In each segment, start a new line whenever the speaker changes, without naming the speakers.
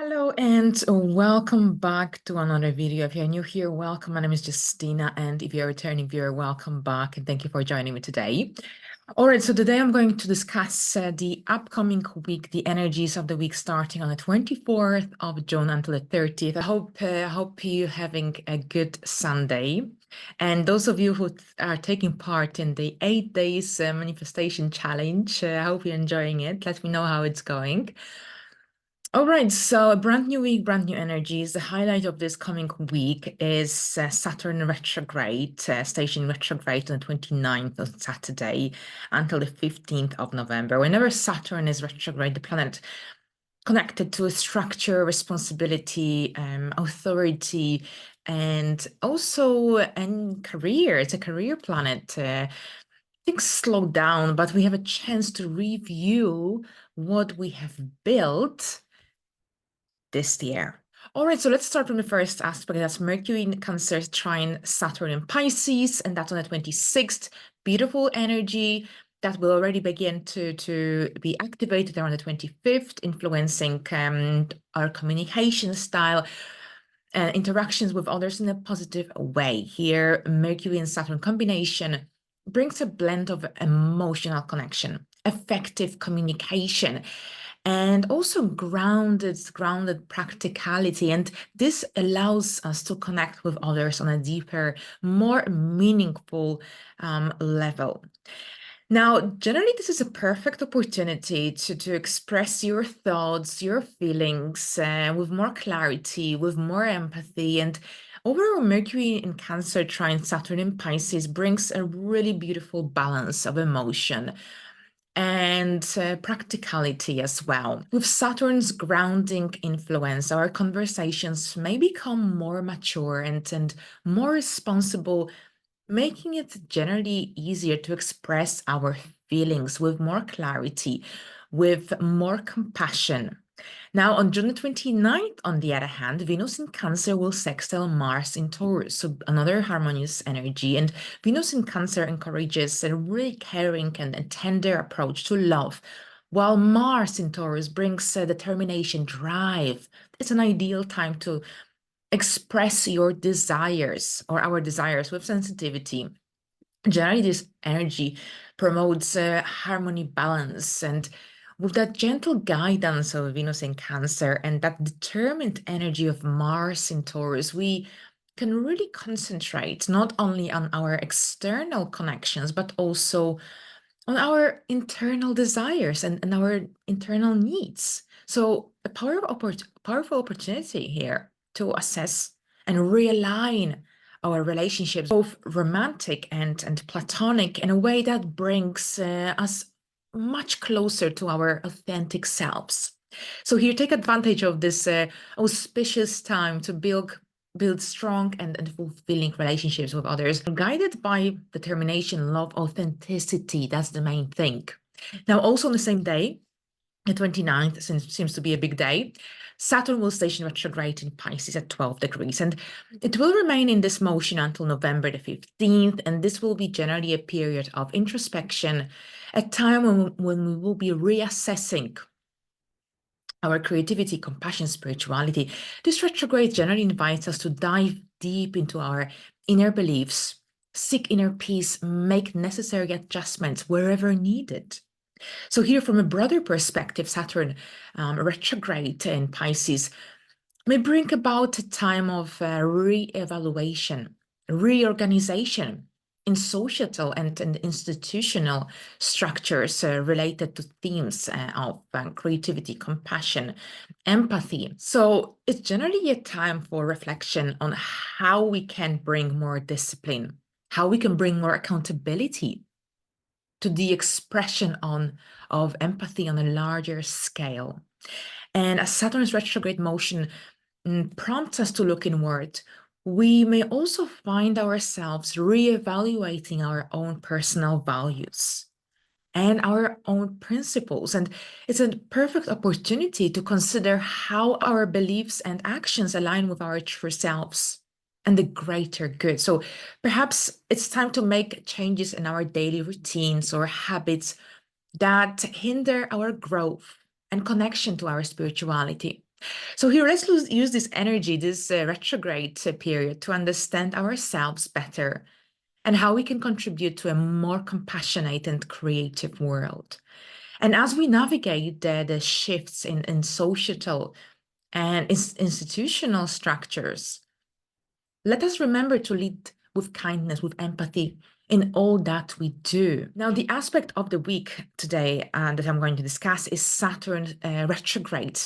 Hello and welcome back to another video. If you're new here, welcome. My name is Justina, and if you're a returning viewer, welcome back and thank you for joining me today. All right, so today I'm going to discuss the upcoming week, the energies of the week starting on the 24th of June until the 30th. I hope you're having a good Sunday. And those of you who are taking part in the 8 days manifestation challenge, I hope you're enjoying it. Let me know how it's going. All right, so a brand new week, brand new energies. The highlight of this coming week is Saturn retrograde, station retrograde on the 29th of Saturday until the 15th of November. Whenever Saturn is retrograde, the planet connected to a structure, responsibility, authority, and also and career. It's a career planet. Things slow down, but we have a chance to review what we have built this year. All right, so let's start from the first aspect. That's Mercury in Cancer trine Saturn in Pisces, and that's on the 26th. Beautiful energy that will already begin to be activated around the 25th, influencing our communication style and interactions with others in a positive way. Here, Mercury and Saturn combination brings a blend of emotional connection, effective communication, and also grounded practicality. And this allows us to connect with others on a deeper, more meaningful level. Now, generally, this is a perfect opportunity to express your thoughts, your feelings with more clarity, with more empathy. And overall, Mercury in Cancer trine Saturn in Pisces brings a really beautiful balance of emotion and practicality as well. With Saturn's grounding influence, our conversations may become more mature and more responsible, making it generally easier to express our feelings with more clarity, with more compassion. Now, on June 29th, on the other hand, Venus in Cancer will sextile Mars in Taurus, so another harmonious energy. And Venus in Cancer encourages a really caring and tender approach to love, while Mars in Taurus brings determination, drive. It's an ideal time to express your desires or our desires with sensitivity. Generally, this energy promotes harmony, balance, and with that gentle guidance of Venus in Cancer and that determined energy of Mars in Taurus, we can really concentrate not only on our external connections, but also on our internal desires and our internal needs. So a powerful opportunity here to assess and realign our relationships, both romantic and platonic, in a way that brings us much closer to our authentic selves. So here, take advantage of this auspicious time to build strong and fulfilling relationships with others, guided by determination, love, authenticity. That's the main thing. Now, also on the same day, the 29th seems to be a big day. Saturn will station retrograde in Pisces at 12 degrees, and it will remain in this motion until November the 15th. And this will be generally a period of introspection, a time when we will be reassessing our creativity, compassion, spirituality. This retrograde generally invites us to dive deep into our inner beliefs, seek inner peace, make necessary adjustments wherever needed. So here, from a broader perspective, Saturn retrograde in Pisces may bring about a time of re-evaluation, reorganization in societal and institutional structures related to themes of creativity, compassion, empathy. So it's generally a time for reflection on how we can bring more discipline, how we can bring more accountability to the expression of empathy on a larger scale. And as Saturn's retrograde motion prompts us to look inward, we may also find ourselves reevaluating our own personal values and our own principles. And it's a perfect opportunity to consider how our beliefs and actions align with our true selves and the greater good. So perhaps it's time to make changes in our daily routines or habits that hinder our growth and connection to our spirituality. So here, let's use this energy, this retrograde period, to understand ourselves better and how we can contribute to a more compassionate and creative world. And as we navigate the shifts in societal and institutional structures, let us remember to lead with kindness, with empathy in all that we do. Now, the aspect of the week today that I'm going to discuss is Saturn retrograde.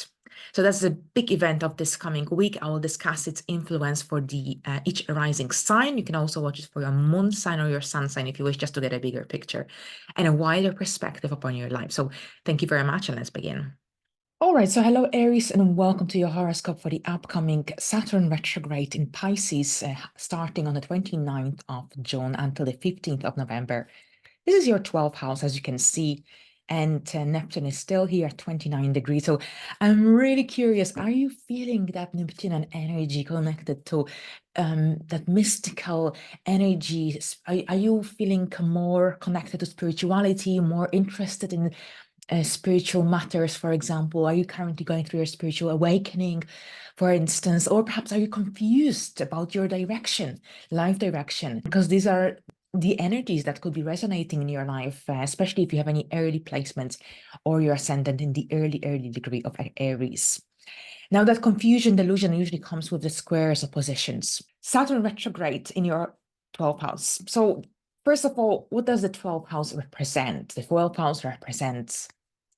So that's a big event of this coming week. I will discuss its influence for the each rising sign. You can also watch it for your moon sign or your sun sign if you wish, just to get a bigger picture and a wider perspective upon your life. So thank you very much, and let's begin. All right, so hello Aries, and welcome to your horoscope for the upcoming Saturn retrograde in Pisces, starting on the 29th of June until the 15th of November. This is your 12th house, as you can see, and Neptune is still here at 29 degrees. So I'm really curious, are you feeling that Neptunian energy connected to that mystical energy? Are you feeling more connected to spirituality, more interested in spiritual matters, for example? Are you currently going through your spiritual awakening, for instance? Or perhaps are you confused about your direction, life direction? Because these are the energies that could be resonating in your life, especially if you have any early placements or your ascendant in the early degree of Aries. Now, that confusion, delusion usually comes with the squares oppositions. Saturn retrograde in your 12th house. So first of all, what does the 12th house represent? The 12th house represents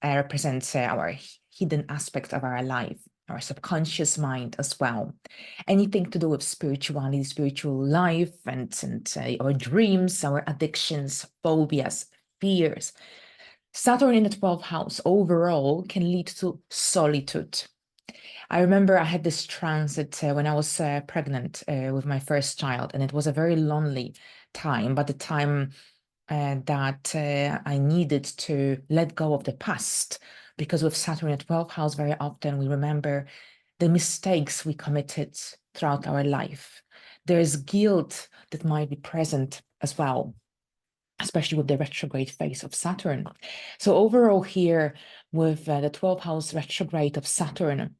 our hidden aspects of our life, our subconscious mind as well. Anything to do with spirituality, spiritual life, and our dreams, our addictions, phobias, fears. Saturn in the 12th house overall can lead to solitude. I remember I had this transit when I was pregnant with my first child, and it was a very lonely time, but the time that I needed to let go of the past, because with Saturn at 12th house, very often we remember the mistakes we committed throughout our life. There's guilt that might be present as well, especially with the retrograde phase of Saturn. So overall here, with the 12th house retrograde of Saturn,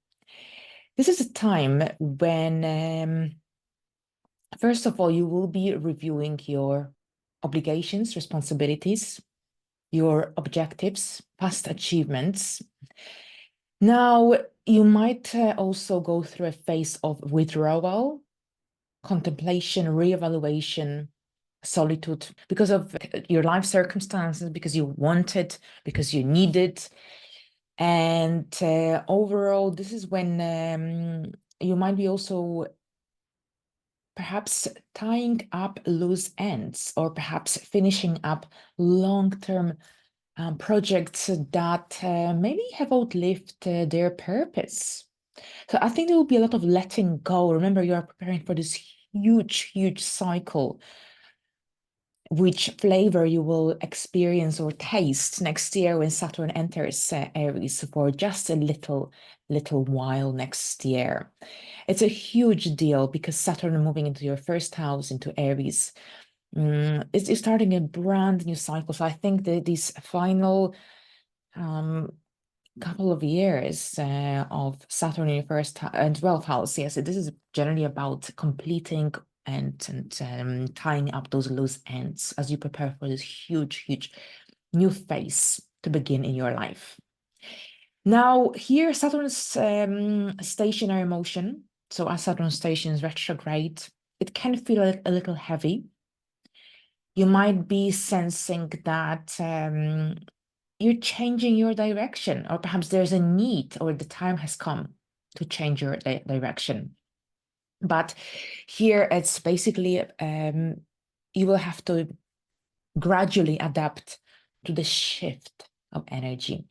this is a time when, first of all, you will be reviewing your obligations, responsibilities, your objectives, past achievements. Now, you might also go through a phase of withdrawal, contemplation, reevaluation, solitude, because of your life circumstances, because you want it, because you need it. And overall, this is when you might be also perhaps tying up loose ends, or perhaps finishing up long-term projects that maybe have outlived their purpose. So I think there will be a lot of letting go. Remember, you are preparing for this huge cycle. Which flavor you will experience or taste next year when Saturn enters Aries for just a little while next year. It's a huge deal because Saturn moving into your first house, into Aries, is starting a brand new cycle. So I think that these final couple of years of Saturn in your first and 12th house, yes, this is generally about completing and tying up those loose ends as you prepare for this huge new phase to begin in your life. Now here, Saturn's stationary motion. So as Saturn stations retrograde, it can feel a little heavy. You might be sensing that you're changing your direction, or perhaps there's a need or the time has come to change your direction. But here it's basically you will have to gradually adapt to the shift of energy.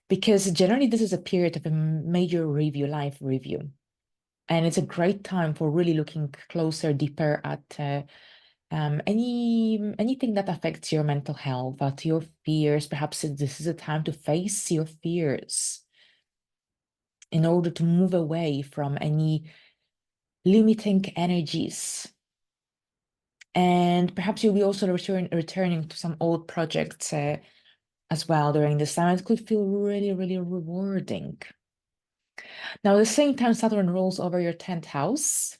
Because generally this is a period of a major review, life review. And it's a great time for really looking closer, deeper at anything that affects your mental health, at your fears. Perhaps this is a time to face your fears in order to move away from any limiting energies. And perhaps you'll be also returning to some old projects as well during this time. It could feel really rewarding. Now, at the same time, Saturn rules over your 10th house.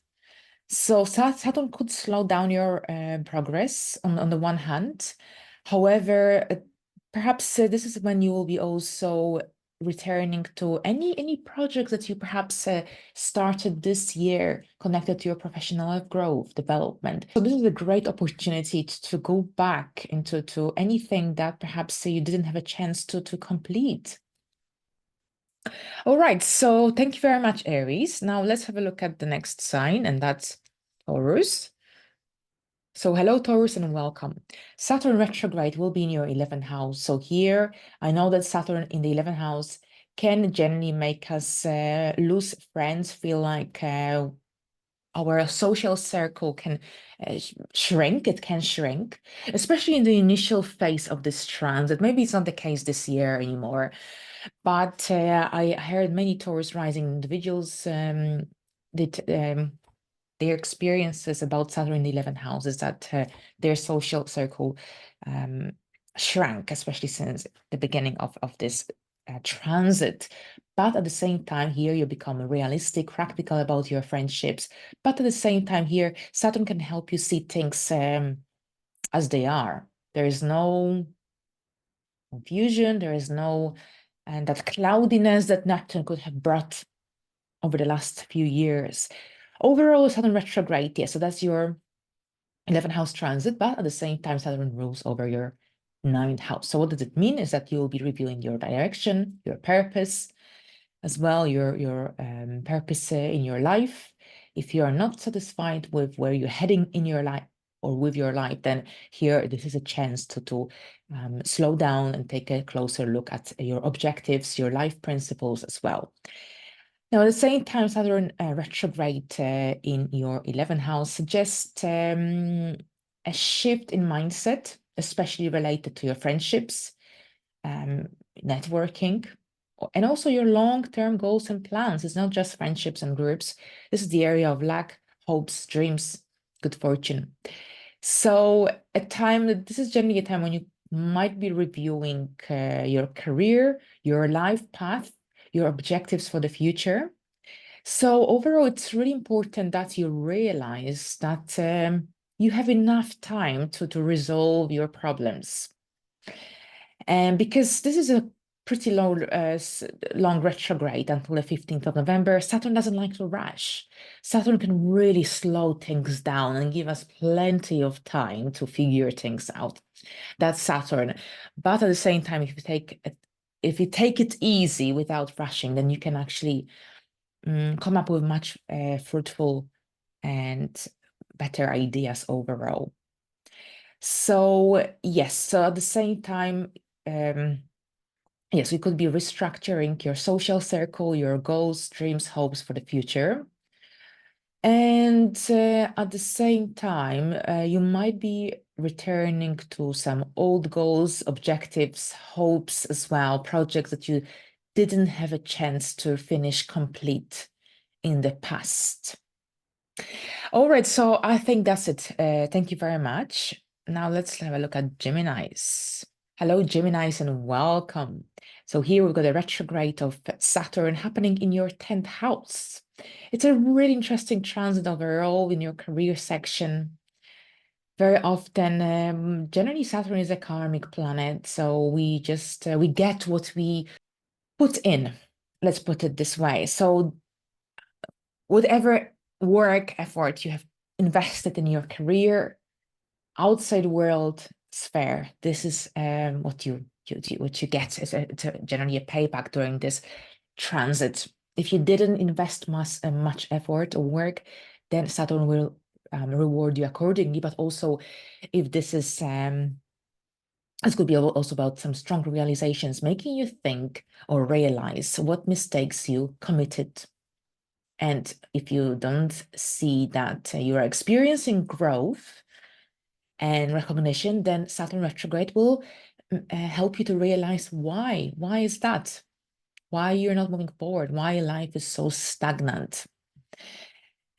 So Saturn could slow down your progress on the one hand. However, perhaps this is when you will be also returning to any projects that you perhaps started this year connected to your professional growth, development. So this is a great opportunity to go back into anything that perhaps you didn't have a chance to complete. All right, so thank you very much, Aries. Now let's have a look at the next sign, and that's Taurus. So hello, Taurus, and welcome. Saturn retrograde will be in your 11th house. So here, I know that Saturn in the 11th house can generally make us lose friends, feel like our social circle can shrink. It can shrink, especially in the initial phase of this transit. Maybe it's not the case this year anymore, but I heard many Taurus rising individuals that their experiences about Saturn in the 11th house is that their social circle shrank, especially since the beginning of this transit. But at the same time, here you become realistic, practical about your friendships. But at the same time, here, Saturn can help you see things as they are. There is no confusion, there is no, and that cloudiness that Neptune could have brought over the last few years. Overall, Saturn retrograde, yeah, so that's your 11th house transit, but at the same time, Saturn rules over your 9th house. So what does it mean is that you'll be reviewing your direction, your purpose, as well, your purpose in your life. If you are not satisfied with where you're heading in your life or with your life, then here, this is a chance to slow down and take a closer look at your objectives, your life principles as well. Now, at the same time, Saturn retrograde in your 11th house suggests a shift in mindset, especially related to your friendships, networking, and also your long-term goals and plans. It's not just friendships and groups. This is the area of luck, hopes, dreams, good fortune. So this is generally a time when you might be reviewing your career, your life path, your objectives for the future. So overall, it's really important that you realize that you have enough time to resolve your problems. And because this is a pretty long retrograde until the 15th of November, Saturn doesn't like to rush. Saturn can really slow things down and give us plenty of time to figure things out. That's Saturn. But at the same time, if you take it easy without rushing, then you can actually come up with much fruitful and better ideas overall. So yes, so at the same time, yes, we could be restructuring your social circle, your goals, dreams, hopes for the future. And at the same time, you might be returning to some old goals, objectives, hopes as well, projects that you didn't have a chance to finish complete in the past. All right, so I think that's it. Thank you very much. Now let's have a look at Geminis. Hello, Geminis, and welcome. So here we've got a retrograde of Saturn happening in your 10th house. It's a really interesting transit overall in your career section. Very often, generally Saturn is a karmic planet, so we just we get what we put in. Let's put it this way. So whatever work effort you have invested in your career, outside world sphere, this is what you get. It's generally a payback during this transit. If you didn't invest much effort or work, then Saturn will reward you accordingly. But also, if this is this could be also about some strong realizations, making you think or realize what mistakes you committed. And if you don't see that you are experiencing growth and recognition, then Saturn retrograde will help you to realize why. Why is that? Why you're not moving forward? Why life is so stagnant?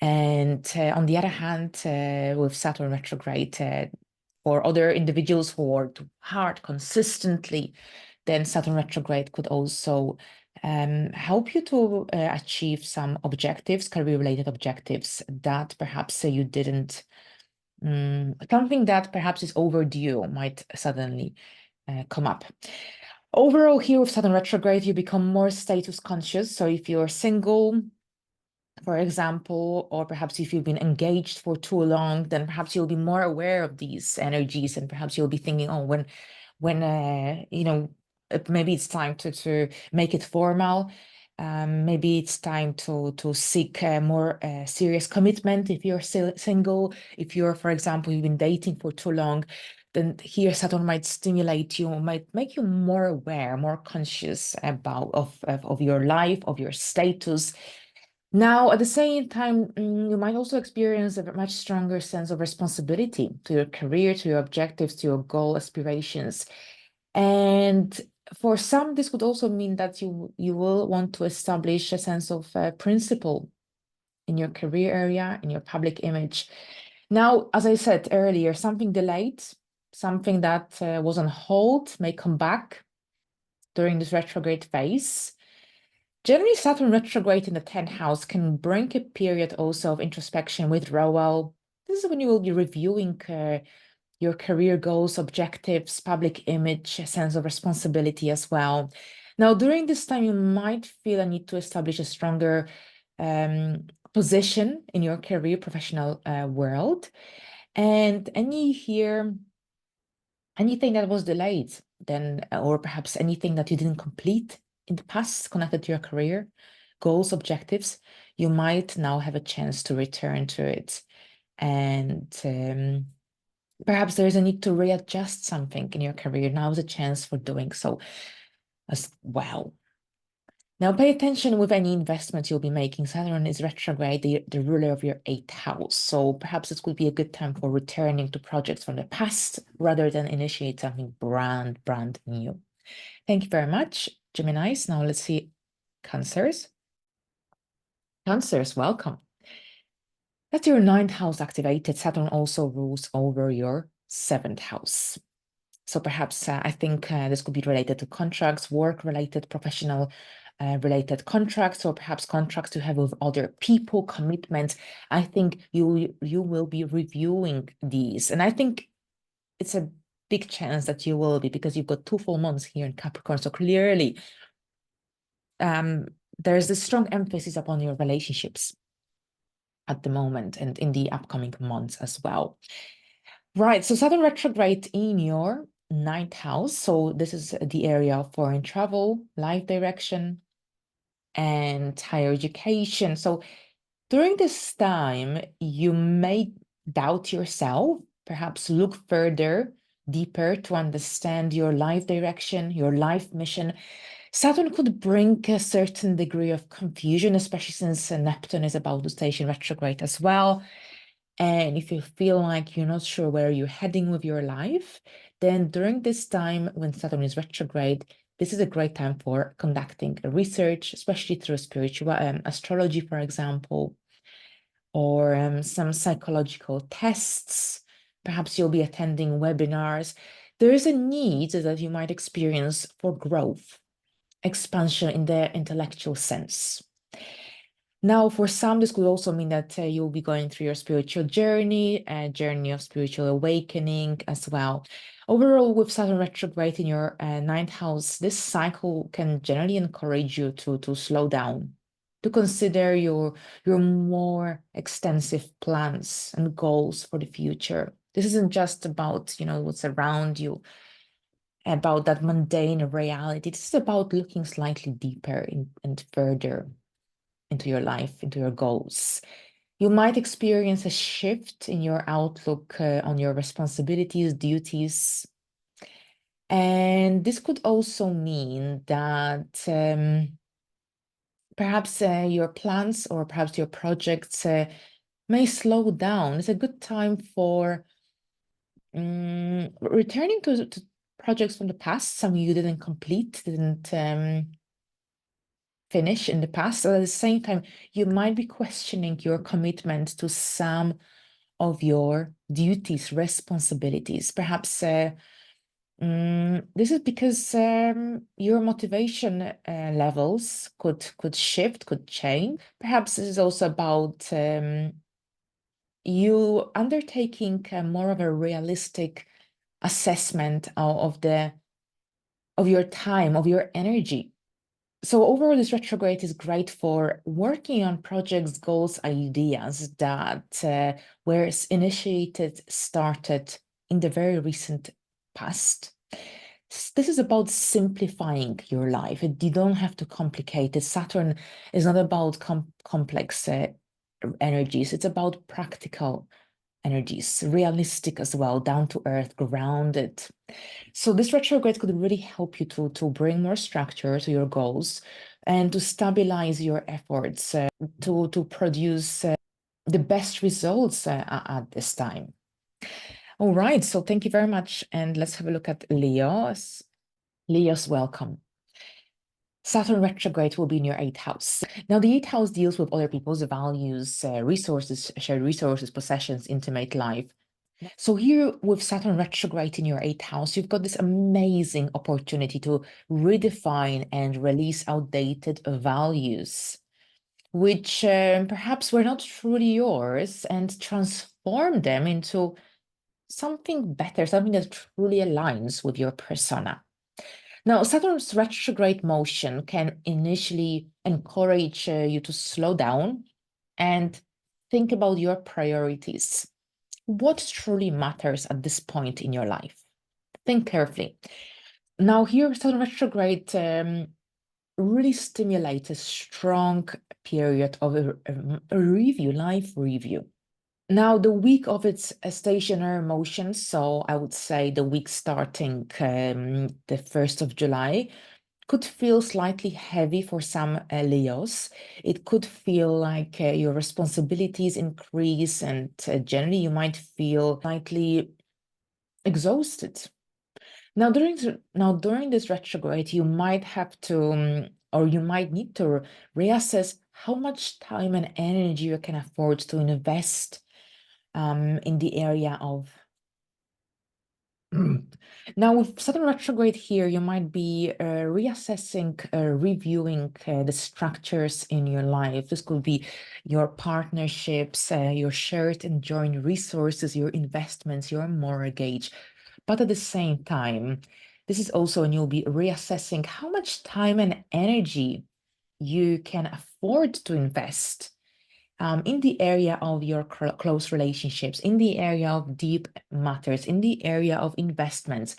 And on the other hand, with Saturn retrograde, for other individuals who work hard consistently, then Saturn retrograde could also help you to achieve some objectives, career-related objectives that perhaps you didn't, something that perhaps is overdue might suddenly come up. Overall, here with Saturn retrograde, you become more status conscious. So if you're single, for example, or perhaps if you've been engaged for too long, then perhaps you'll be more aware of these energies, and perhaps you'll be thinking, oh, when maybe it's time to make it formal. Maybe it's time to seek more serious commitment if you're still single. If you're, for example, you've been dating for too long, then here Saturn might stimulate you, might make you more aware, more conscious about of your life, of your status. Now, at the same time, you might also experience a much stronger sense of responsibility to your career, to your objectives, to your goal aspirations. And for some, this could also mean that you will want to establish a sense of principle in your career area, in your public image. Now, as I said earlier, something delayed, something that was on hold may come back during this retrograde phase. Generally, Saturn retrograde in the 10th house can bring a period also of introspection, withdrawal. This is when you will be reviewing your career goals, objectives, public image, a sense of responsibility as well. Now, during this time, you might feel a need to establish a stronger position in your career professional world. And anything that was delayed, then, or perhaps anything that you didn't complete in the past connected to your career, goals, objectives, you might now have a chance to return to it. And perhaps there's a need to readjust something in your career. Now is a chance for doing so as well. Now, pay attention with any investment you'll be making. Saturn is retrograde, the ruler of your 8th house. So perhaps it could be a good time for returning to projects from the past rather than initiate something brand new. Thank you very much, Geminis. Now let's see Cancers. Cancers, welcome. That's your 9th house activated. Saturn also rules over your 7th house. So perhaps I think this could be related to contracts, work-related, professional related contracts, or perhaps contracts you have with other people, commitments. I think you will be reviewing these. And I think it's a big chance that you will be, because you've got 2 full months here in Capricorn. So clearly, there's this strong emphasis upon your relationships at the moment and in the upcoming months as well. Right, so Saturn retrograde in your 9th house. So this is the area of foreign travel, life direction, and higher education. So during this time, you may doubt yourself, perhaps look further, deeper to understand your life direction, your life mission. Saturn could bring a certain degree of confusion, especially since Neptune is about to station retrograde as well. And if you feel like you're not sure where you're heading with your life, then during this time when Saturn is retrograde, this is a great time for conducting a research, especially through spiritual astrology, for example, or some psychological tests. Perhaps you'll be attending webinars. There is a need that you might experience for growth, expansion in the intellectual sense. Now, for some, this could also mean that you'll be going through your spiritual journey, a journey of spiritual awakening as well. Overall, with Saturn retrograde in your 9th house, this cycle can generally encourage you to slow down, to consider your more extensive plans and goals for the future. This isn't just about, what's around you, about that mundane reality. This is about looking slightly deeper and further into your life, into your goals. You might experience a shift in your outlook on your responsibilities, duties. And this could also mean that perhaps your plans or perhaps your projects may slow down. It's a good time for returning to projects from the past, some you didn't complete, didn't finish in the past. So at the same time, you might be questioning your commitment to some of your duties, responsibilities. Perhaps This is because your motivation levels could shift, could change. Perhaps this is also about you undertaking more of a realistic assessment of your time, of your energy. So overall, this retrograde is great for working on projects, goals, ideas that were started in the very recent past. This is about simplifying your life. You don't have to complicate it. Saturn is not about complex energies. It's about practical energies, realistic as well, down to earth, grounded. So this retrograde could really help you to bring more structure to your goals and to stabilize your efforts to produce the best results at this time. All right, so thank you very much. And let's have a look at Leo's. Leo's welcome. Saturn retrograde will be in your 8th house. Now, the 8th house deals with other people's values, resources, shared resources, possessions, intimate life. So here with Saturn retrograde in your 8th house, you've got this amazing opportunity to redefine and release outdated values, which perhaps were not truly yours, and transform them into something better, something that truly aligns with your persona. Now, Saturn's retrograde motion can initially encourage you to slow down and think about your priorities. What truly matters at this point in your life? Think carefully. Now, here, Saturn retrograde really stimulates a strong period of a review, life review. Now, the week of its stationary motion, so I would say the week starting the 1st of July, could feel slightly heavy for some Leos. It could feel like your responsibilities increase, and generally you might feel slightly exhausted. Now, during this retrograde, you might have to, or you might need to reassess how much time and energy you can afford to invest in the area of. Now, with Saturn retrograde here, you might be reassessing, reviewing the structures in your life. This could be your partnerships, your shared and joint resources, your investments, your mortgage. But at the same time, this is also when you'll be reassessing how much time and energy you can afford to invest in the area of your close relationships, in the area of deep matters, in the area of investments,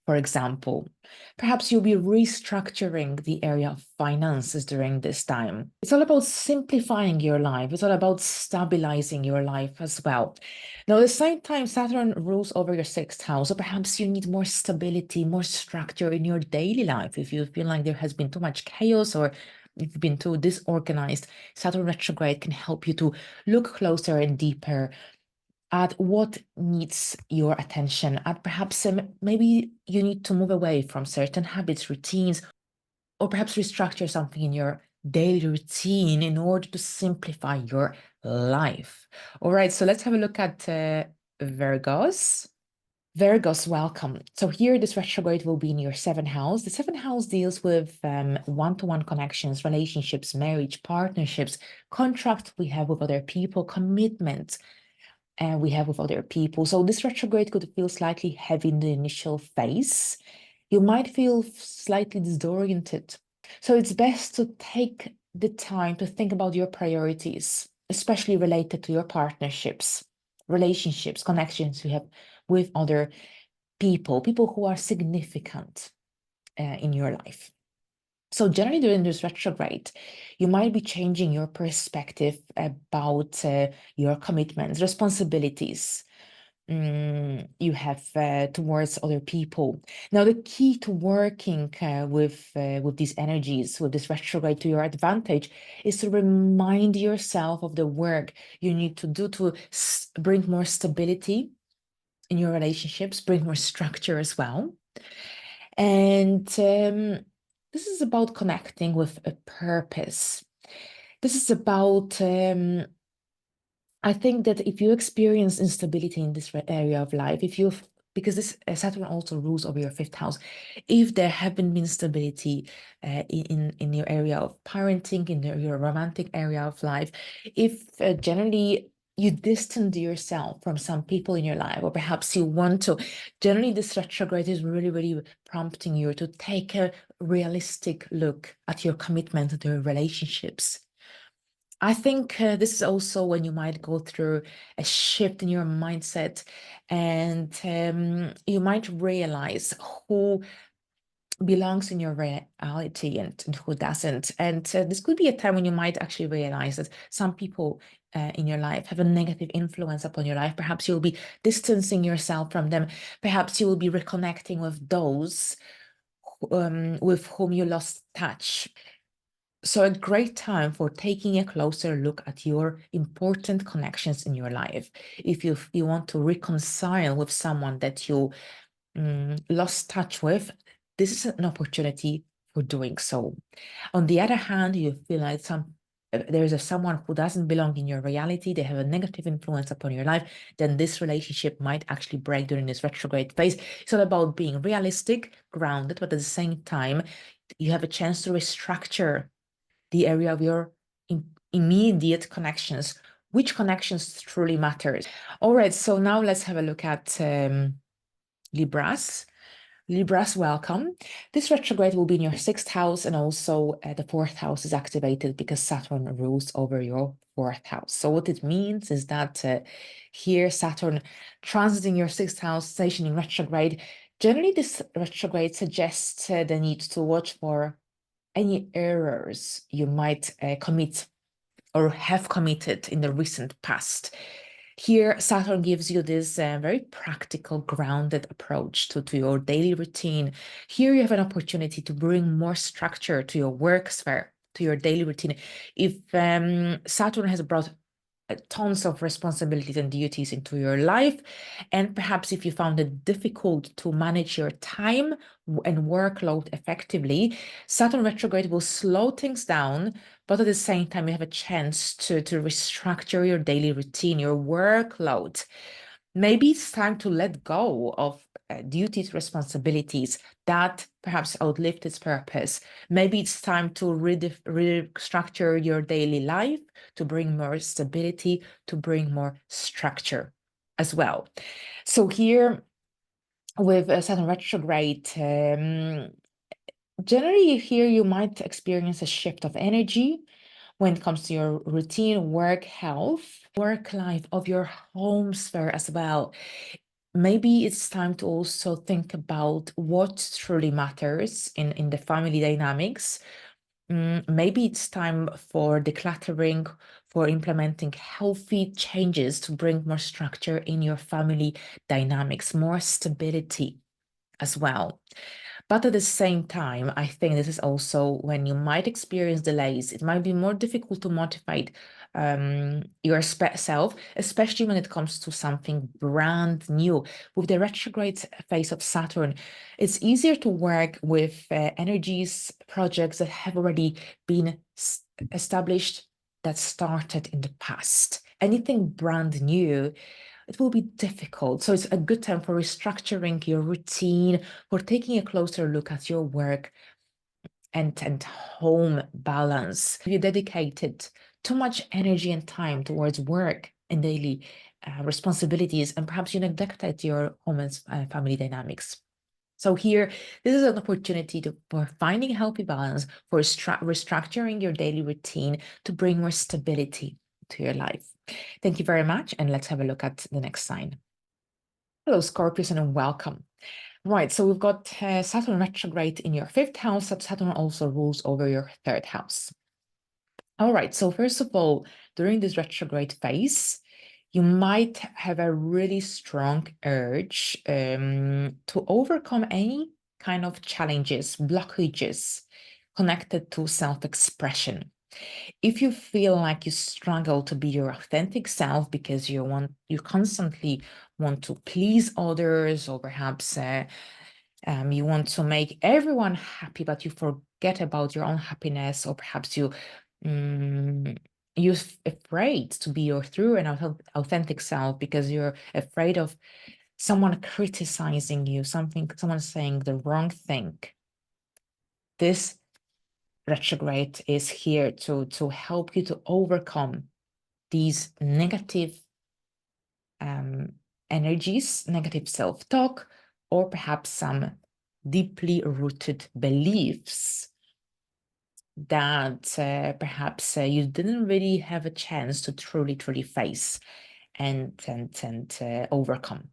for example. Perhaps you'll be restructuring the area of finances during this time. It's all about simplifying your life. It's all about stabilizing your life as well. Now, at the same time, Saturn rules over your 6th house, so perhaps you need more stability, more structure in your daily life. If you feel like there has been too much chaos, or if you've been too disorganized, Saturn retrograde can help you to look closer and deeper at what needs your attention, at perhaps maybe you need to move away from certain habits, routines, or perhaps restructure something in your daily routine in order to simplify your life. All right, so let's have a look at Virgos. Virgos, welcome. So here, this retrograde will be in your 7th house. The 7th house deals with one-to-one connections, relationships, marriage, partnerships, contracts we have with other people, commitments we have with other people. So this retrograde could feel slightly heavy in the initial phase. You might feel slightly disoriented. So it's best to take the time to think about your priorities, especially related to your partnerships, relationships, connections you have with other people who are significant in your life. So generally during this retrograde, you might be changing your perspective about your commitments, responsibilities you have towards other people. Now, the key to working with these energies, with this retrograde to your advantage, is to remind yourself of the work you need to do to bring more stability in your relationships, bring more structure as well. And this is about connecting with a purpose. This is about, I think that if you experience instability in this area of life, if you've because this Saturn also rules over your fifth house. If there haven't been stability in your area of parenting, in your romantic area of life, if generally you distance yourself from some people in your life, or perhaps you want to, generally this retrograde is really, really prompting you to take a realistic look at your commitment to your relationships. I think this is also when you might go through a shift in your mindset, and you might realize who belongs in your reality and who doesn't. And this could be a time when you might actually realize that some people in your life have a negative influence upon your life. Perhaps you'll be distancing yourself from them. Perhaps you will be reconnecting with those with whom you lost touch. So a great time for taking a closer look at your important connections in your life. If you want to reconcile with someone that you lost touch with, this is an opportunity for doing so. On the other hand, you feel like there is someone who doesn't belong in your reality, they have a negative influence upon your life, then this relationship might actually break during this retrograde phase. It's all about being realistic, grounded, but at the same time, you have a chance to restructure the area of your immediate connections. Which connections truly matters? All right, so now let's have a look at Libras. Libras, welcome. This retrograde will be in your sixth house, and also the fourth house is activated because Saturn rules over your fourth house. So what it means is that here Saturn transiting your sixth house, stationing retrograde. Generally, this retrograde suggests the need to watch for any errors you might commit or have committed in the recent past. Here, Saturn gives you this very practical, grounded approach to your daily routine. Here, you have an opportunity to bring more structure to your work sphere, to your daily routine. If Saturn has brought tons of responsibilities and duties into your life, and perhaps if you found it difficult to manage your time and workload effectively, Saturn retrograde will slow things down, but at the same time you have a chance to restructure your daily routine, your workload. Maybe it's time to let go of duties, responsibilities that perhaps outlived its purpose. Maybe it's time to restructure your daily life, to bring more stability, to bring more structure as well. So here with Saturn retrograde, generally here you might experience a shift of energy when it comes to your routine, work, health, work life, of your home sphere as well. Maybe it's time to also think about what truly matters in the family dynamics. Maybe it's time for decluttering, for implementing healthy changes to bring more structure in your family dynamics, more stability as well. But at the same time, I think this is also when you might experience delays. It might be more difficult to motivate your self, especially when it comes to something brand new. With the retrograde phase of Saturn, it's easier to work with energies, projects that have already been established, that started in the past. Anything brand new, it will be difficult. So it's a good time for restructuring your routine, for taking a closer look at your work and home balance. If you dedicated too much energy and time towards work and daily responsibilities, and perhaps you neglected your home and family dynamics. So here, this is an opportunity for finding a healthy balance, for restructuring your daily routine to bring more stability to your life. Thank you very much, and let's have a look at the next sign. Hello, Scorpios, and welcome. Right, so we've got Saturn retrograde in your fifth house. Saturn also rules over your third house. All right, so first of all, during this retrograde phase, you might have a really strong urge to overcome any kind of challenges, blockages connected to self-expression. If you feel like you struggle to be your authentic self because you constantly want to please others, or perhaps you want to make everyone happy, but you forget about your own happiness, or perhaps you're afraid to be your true and authentic self because you're afraid of someone criticizing you, someone saying the wrong thing. This retrograde is here to help you to overcome these negative energies, negative self-talk, or perhaps some deeply rooted beliefs that perhaps you didn't really have a chance to truly face and overcome.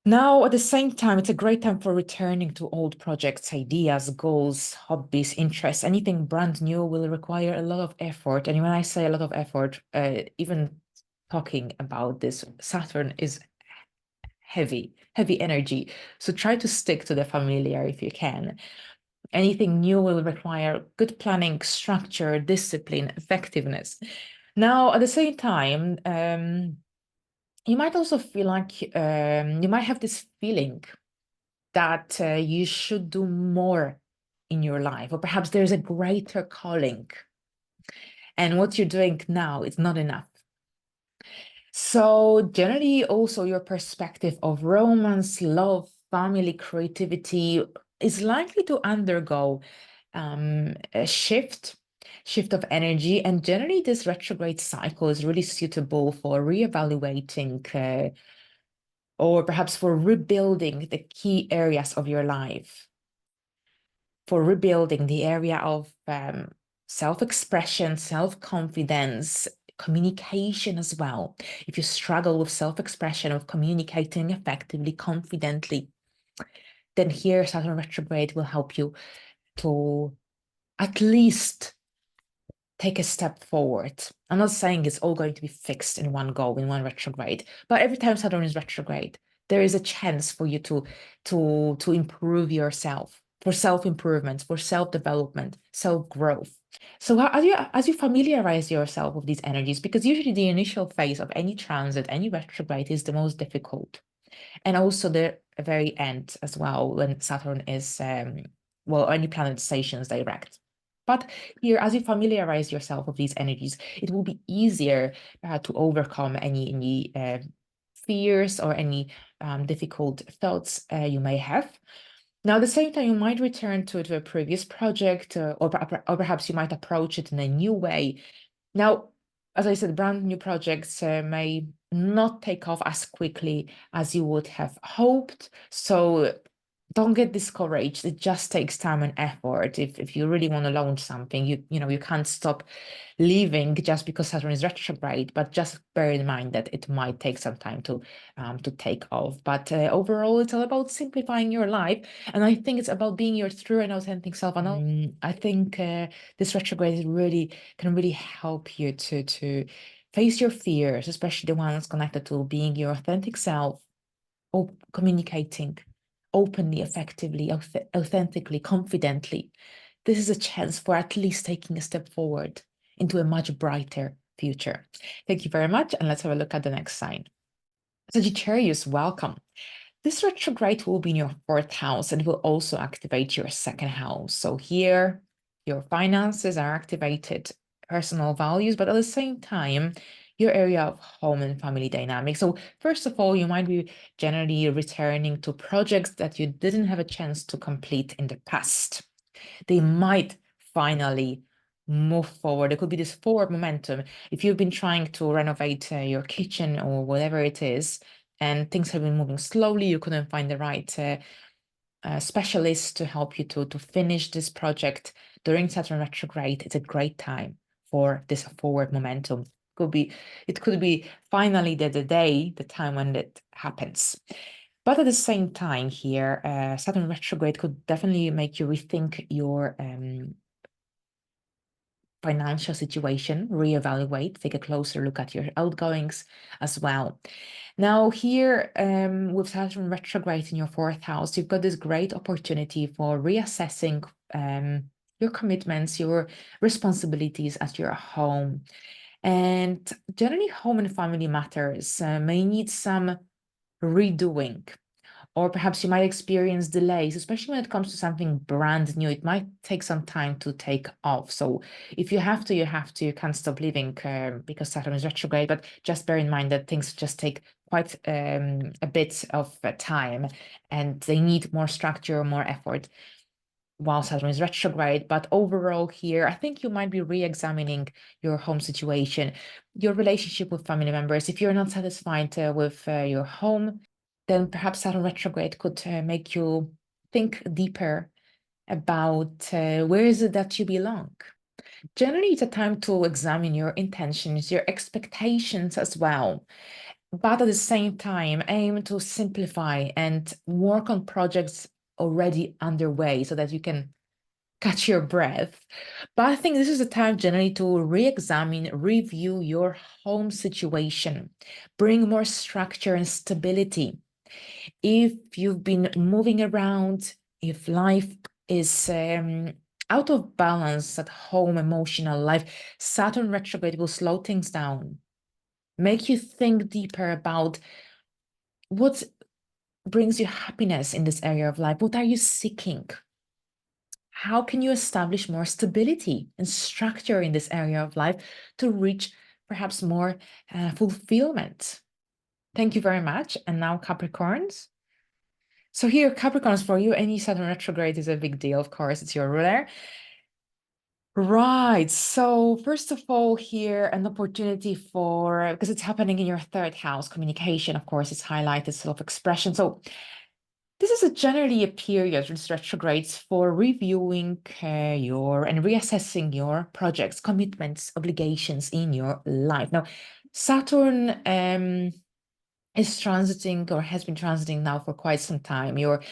Now, at the same time, it's a great time for returning to old projects, ideas, goals, hobbies, interests. Anything brand new will require a lot of effort. And when I say a lot of effort, even talking about this, Saturn is heavy energy. So try to stick to the familiar if you can. Anything new will require good planning, structure, discipline, effectiveness. Now, at the same time, you might also feel like you might have this feeling that you should do more in your life, or perhaps there's a greater calling, and what you're doing now is not enough. So generally, also your perspective of romance, love, family, creativity is likely to undergo a shift of energy. And generally, this retrograde cycle is really suitable for reevaluating or perhaps for rebuilding the key areas of your life, for rebuilding the area of self-expression, self-confidence, communication as well. If you struggle with self-expression, of communicating effectively, confidently, then here Saturn retrograde will help you to at least take a step forward. I'm not saying it's all going to be fixed in one go, in one retrograde, but every time Saturn is retrograde, there is a chance for you to improve yourself, for self-improvement, for self-development, self-growth. So as you familiarize yourself with these energies, because usually the initial phase of any transit, any retrograde is the most difficult. And also the very end as well, when Saturn is, well, any planet stations direct. But here, as you familiarize yourself with these energies, it will be easier to overcome any fears or any difficult thoughts you may have. Now, at the same time, you might return to a previous project, or perhaps you might approach it in a new way. Now, as I said, brand new projects may not take off as quickly as you would have hoped. So don't get discouraged. It just takes time and effort. If you really want to launch something, you can't stop leaving just because Saturn is retrograde, but just bear in mind that it might take some time to take off. But overall, it's all about simplifying your life. And I think it's about being your true and authentic self. And I think this retrograde can really help you to face your fears, especially the ones connected to being your authentic self, or communicating openly, effectively, authentically, confidently. This is a chance for at least taking a step forward into a much brighter future. Thank you very much, and let's have a look at the next sign. Sagittarius, welcome. This retrograde will be in your 4th house and will also activate your 2nd house. So here, your finances are activated, personal values, but at the same time, your area of home and family dynamics. So first of all, you might be generally returning to projects that you didn't have a chance to complete in the past. They might finally move forward. There could be this forward momentum. If you've been trying to renovate your kitchen or whatever it is, and things have been moving slowly, you couldn't find the right specialist to help you to finish this project during Saturn retrograde, it's a great time for this forward momentum. It could be finally the time when it happens. But at the same time here, Saturn retrograde could definitely make you rethink your financial situation, reevaluate, take a closer look at your outgoings as well. Now here, with Saturn retrograde in your 4th house, you've got this great opportunity for reassessing your commitments, your responsibilities at your home. And generally, home and family matters may need some redoing, or perhaps you might experience delays, especially when it comes to something brand new. It might take some time to take off. So if you have to, you have to. You can't stop living because Saturn is retrograde, but just bear in mind that things just take quite a bit of time, and they need more structure, more effort while Saturn is retrograde. But overall here, I think you might be re-examining your home situation, your relationship with family members. If you're not satisfied with your home, then perhaps Saturn retrograde could make you think deeper about where is it that you belong. Generally, it's a time to examine your intentions, your expectations as well. But at the same time, aim to simplify and work on projects already underway so that you can catch your breath. But I think this is a time generally to re-examine, review your home situation, bring more structure and stability. If you've been moving around, if life is out of balance at home, emotional life, Saturn retrograde will slow things down, make you think deeper about what brings you happiness in this area of life. What are you seeking? How can you establish more stability and structure in this area of life to reach perhaps more fulfillment? Thank you very much. And now Capricorns. So here, Capricorns, for you, any Saturn retrograde is a big deal. Of course, it's your ruler. Right. So first of all, here, an opportunity for, because it's happening in your third house, communication, of course, it's highlighted self-expression. So this is generally a period, this retrogrades, for reviewing your and reassessing your projects, commitments, obligations in your life. Now, Saturn is transiting or has been transiting now for quite some time. Your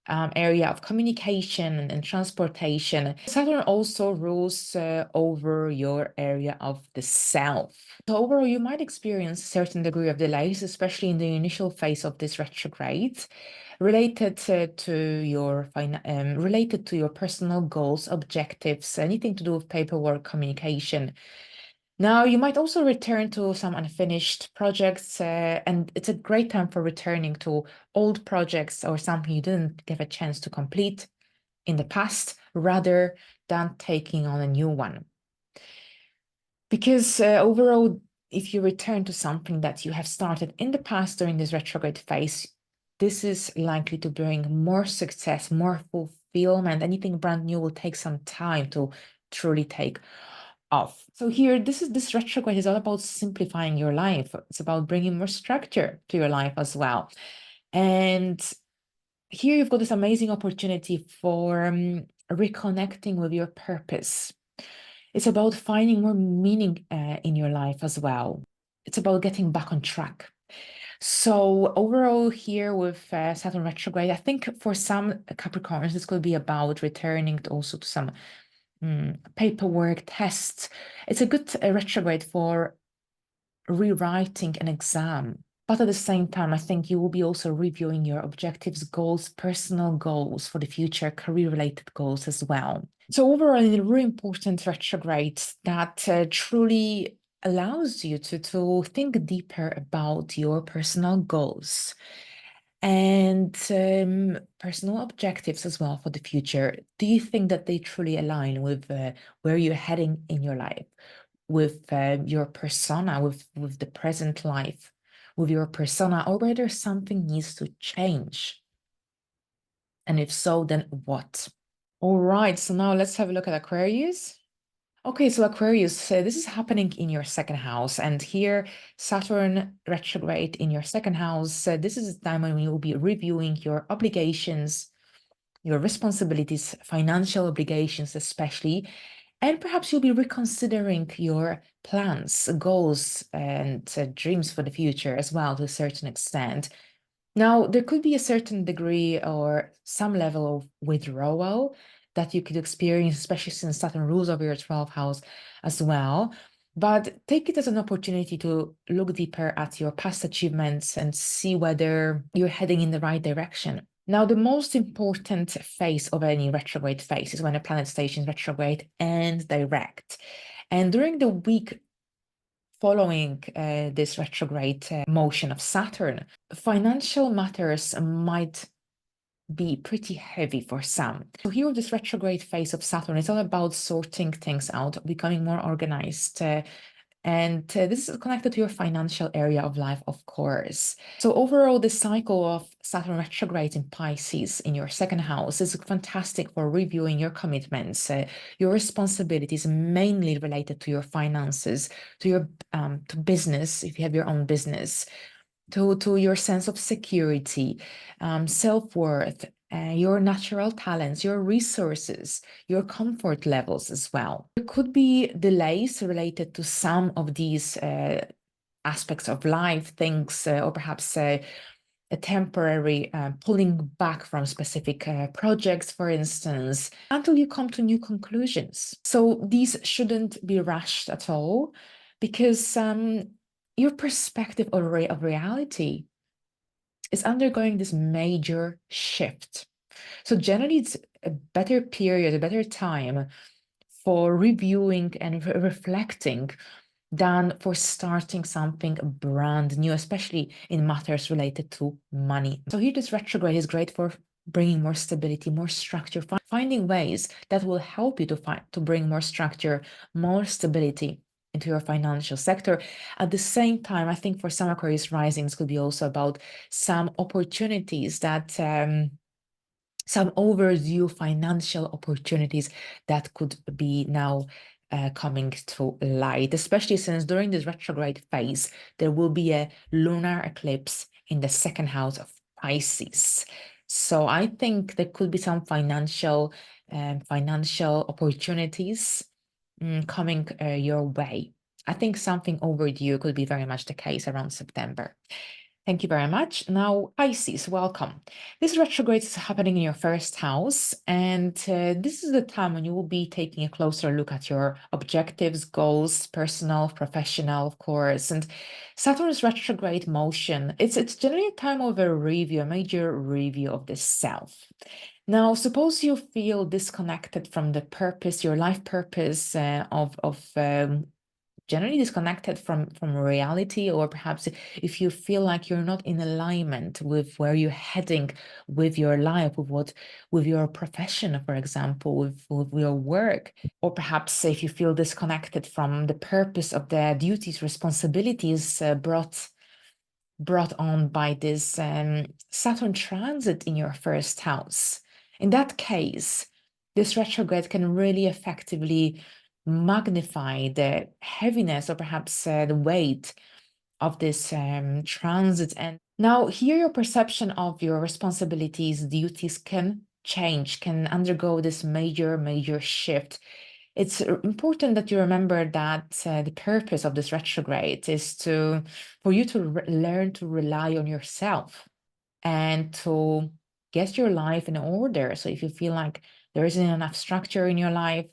area of communication and transportation. Saturn also rules over your area of the self. So overall, you might experience a certain degree of delays, especially in the initial phase of this retrograde, related to your personal goals, objectives, anything to do with paperwork, communication. Now, you might also return to some unfinished projects, and it's a great time for returning to old projects or something you didn't get a chance to complete in the past, rather than taking on a new one. Because overall, if you return to something that you have started in the past during this retrograde phase, this is likely to bring more success, more fulfillment. Anything brand new will take some time to truly take off. So here, this retrograde is all about simplifying your life. It's about bringing more structure to your life as well. And here you've got this amazing opportunity for reconnecting with your purpose. It's about finding more meaning in your life as well. It's about getting back on track. So overall here with Saturn retrograde, I think for some Capricorns, this could be about returning also to some paperwork, tests. It's a good retrograde for rewriting an exam. But at the same time, I think you will be also reviewing your objectives, goals, personal goals for the future, career-related goals as well. So overall, a really important retrograde that truly allows you to think deeper about your personal goals and personal objectives as well for the future. Do you think that they truly align with where you're heading in your life, with your persona, with the present life, with your persona, or whether something needs to change? And if so, then what? All right, so now let's have a look at Aquarius. Okay, so Aquarius, this is happening in your second house, and here Saturn retrograde in your second house. This is a time when you will be reviewing your obligations, your responsibilities, financial obligations especially, and perhaps you'll be reconsidering your plans, goals, and dreams for the future as well to a certain extent. Now, there could be a certain degree or some level of withdrawal that you could experience, especially since Saturn rules over your 12th house as well. But take it as an opportunity to look deeper at your past achievements and see whether you're heading in the right direction. Now, the most important phase of any retrograde phase is when a planet stations retrograde and direct. And during the week following this retrograde motion of Saturn, financial matters might be pretty heavy for some. So here, this retrograde phase of Saturn is all about sorting things out, becoming more organized, And this is connected to your financial area of life, of course. So overall, the cycle of Saturn retrograde in Pisces in your second house is fantastic for reviewing your commitments, your responsibilities, mainly related to your finances, to your to business, if you have your own business, to your sense of security, self-worth, your natural talents, your resources, your comfort levels as well. There could be delays related to some of these aspects of life, things, or perhaps a temporary pulling back from specific projects, for instance, until you come to new conclusions. So these shouldn't be rushed at all, because your perspective of reality is undergoing this major shift. So generally, it's a better period, a better time for reviewing and reflecting than for starting something brand new, especially in matters related to money. So here, this retrograde is great for bringing more stability, more structure, finding ways that will help you to bring more structure, more stability into your financial sector. At the same time, I think for some Aquarius risings could be also about some opportunities that some overdue financial opportunities that could be now coming to light, especially since during this retrograde phase, there will be a lunar eclipse in the second house of Pisces. So I think there could be some financial opportunities coming your way. I think something overdue could be very much the case around September. Thank you very much. Now, Pisces, welcome. This retrograde is happening in your first house, and this is the time when you will be taking a closer look at your objectives, goals, personal, professional, of course. And Saturn's retrograde motion, it's generally a time of a review, a major review of the self. Now, suppose you feel disconnected from the purpose, your life purpose generally disconnected from reality, or perhaps if you feel like you're not in alignment with where you're heading with your life, with your profession, for example, with your work, or perhaps if you feel disconnected from the purpose of the duties, responsibilities brought on by this Saturn transit in your first house. In that case, this retrograde can really effectively magnify the heaviness, or perhaps the weight of this transit. And now here, your perception of your responsibilities, duties can change, can undergo this major shift. It's important that you remember that the purpose of this retrograde is for you to learn to rely on yourself and to get your life in order. So if you feel like there isn't enough structure in your life,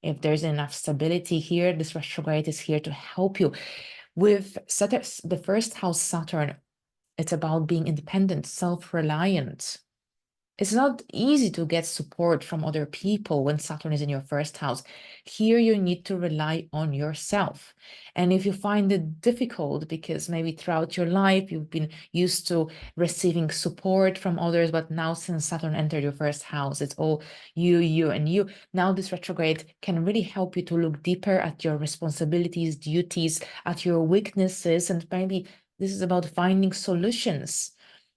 if there's enough stability here, this retrograde is here to help you. With Saturn, the first house Saturn, it's about being independent, self-reliant. It's not easy to get support from other people when Saturn is in your first house. Here, you need to rely on yourself. And if you find it difficult because maybe throughout your life you've been used to receiving support from others, but now since Saturn entered your first house, it's all you and you. Now this retrograde can really help you to look deeper at your responsibilities, duties, at your weaknesses, and maybe this is about finding solutions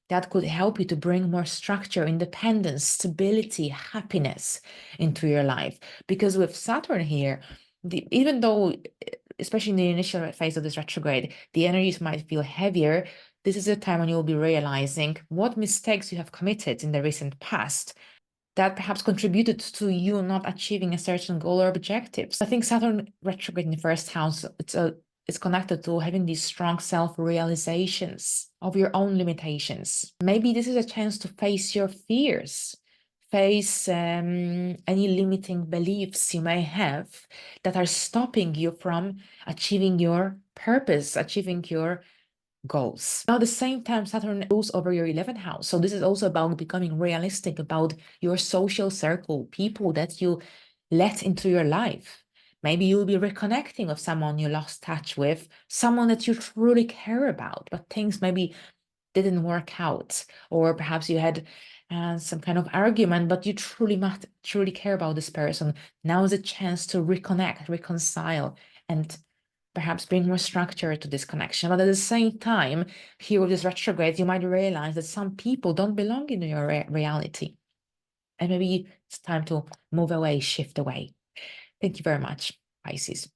that could help you to bring more structure, independence, stability, happiness into your life. Because with Saturn here, even though, especially in the initial phase of this retrograde, the energies might feel heavier, this is a time when you'll be realizing what mistakes you have committed in the recent past that perhaps contributed to you not achieving a certain goal or objectives. I think Saturn retrograde in the first house, it's connected to having these strong self-realizations of your own limitations. Maybe this is a chance to face your fears, face any limiting beliefs you may have that are stopping you from achieving your purpose, achieving your goals. Now, at the same time, Saturn rules over your 11th house. So this is also about becoming realistic about your social circle, people that you let into your life. Maybe you'll be reconnecting with someone you lost touch with, someone that you truly care about, but things maybe didn't work out, or perhaps you had some kind of argument, but you truly care about this person. Now is a chance to reconnect, reconcile, and perhaps bring more structure to this connection. But at the same time, here with this retrograde, you might realize that some people don't belong in your reality. And maybe it's time to move away, shift away. Thank you very much, Pisces.